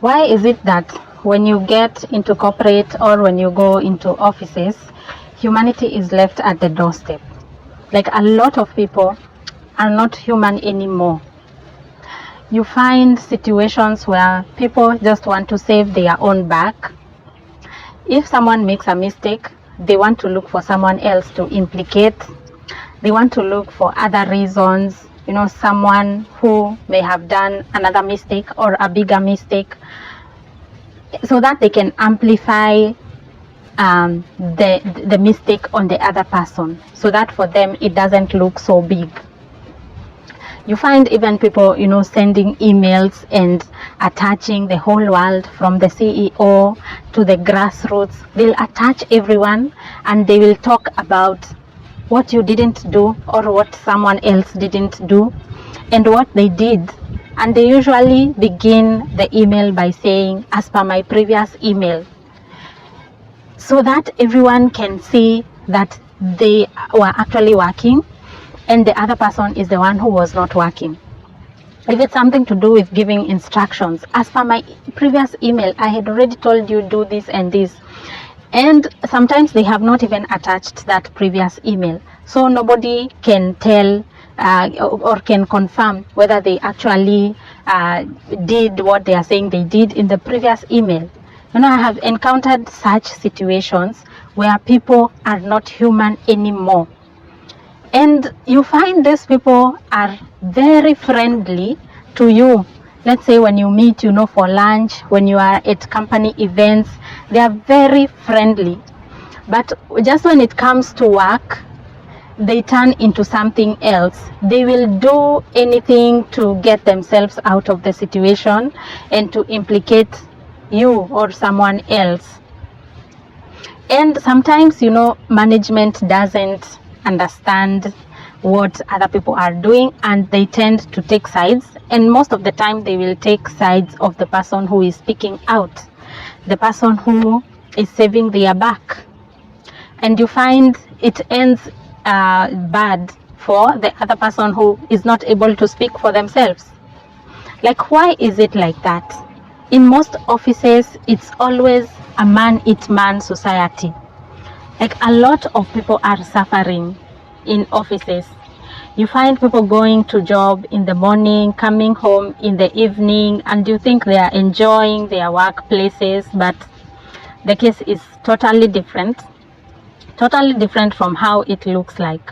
Why is it that when you get into corporate or when you go into offices, humanity is left at the doorstep? Like, a lot of people are not human anymore. You find situations where people just want to save their own back. If someone makes a mistake, they want to look for someone else to implicate. They want to look for other reasons, someone who may have done another mistake or a bigger mistake, so that they can amplify the mistake on the other person, so that for them it doesn't look so big. You find even people, sending emails and attaching the whole world, from the CEO to the grassroots. They'll attach everyone and they will talk about what you didn't do or what someone else didn't do and what they did. And they usually begin the email by saying, as per my previous email, so that everyone can see that they were actually working and the other person is the one who was not working. If it's something to do with giving instructions, as per my previous email, I had already told you do this and this. And sometimes they have not even attached that previous email. So nobody can tell or can confirm whether they actually did what they are saying they did in the previous email. I have encountered such situations where people are not human anymore. And you find these people are very friendly to you. Let's say when you meet, for lunch, when you are at company events, they are very friendly. But just when it comes to work, they turn into something else. They will do anything to get themselves out of the situation and to implicate you or someone else. And sometimes, management doesn't understand what other people are doing and they tend to take sides, and most of the time they will take sides of the person who is speaking out, the person who is saving their back, and you find it ends bad for the other person who is not able to speak for themselves. Like, why is it like that? In most offices, it's always a man-eat-man society. Like, a lot of people are suffering in offices. You find people going to job in the morning, coming home in the evening, and you think they are enjoying their workplaces, but the case is totally different from how it looks like,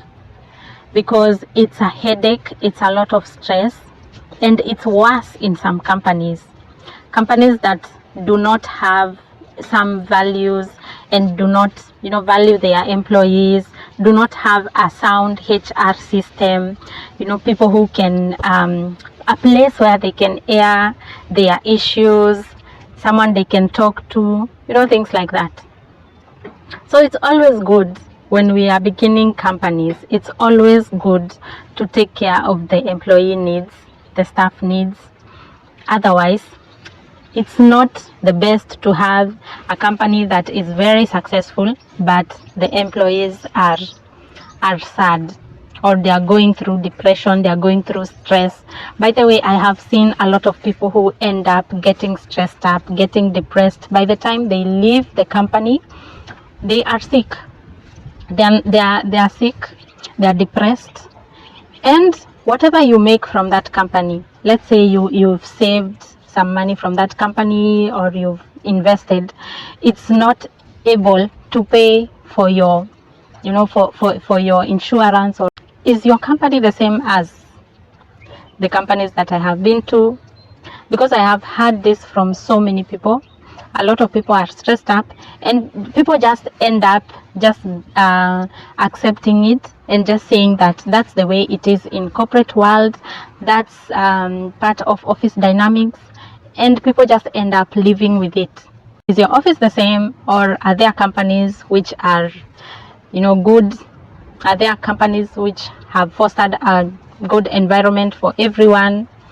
because it's a headache, it's a lot of stress, and it's worse in some companies that do not have some values and do not value their employees, do not have a sound HR system, people who can a place where they can air their issues, someone they can talk to, things like that. So it's always good when we are beginning companies, it's always good to take care of the employee needs, the staff needs. Otherwise, it's not the best to have a company that is very successful, but the employees are sad, or they are going through depression, they are going through stress. By the way, I have seen a lot of people who end up getting stressed up, getting depressed. By the time they leave the company, they are sick. They are sick, they are depressed. And whatever you make from that company, let's say you've saved some money from that company or you've invested, it's not able to pay for your for your insurance. Or is your company the same as the companies that I have been to? Because I have heard this from so many people. A lot of people are stressed up and people just end up just accepting it and just saying that that's the way it is in corporate world, that's part of office dynamics, and people just end up living with it. Is your office the same, or are there companies which are good? Are there companies which have fostered a good environment for everyone?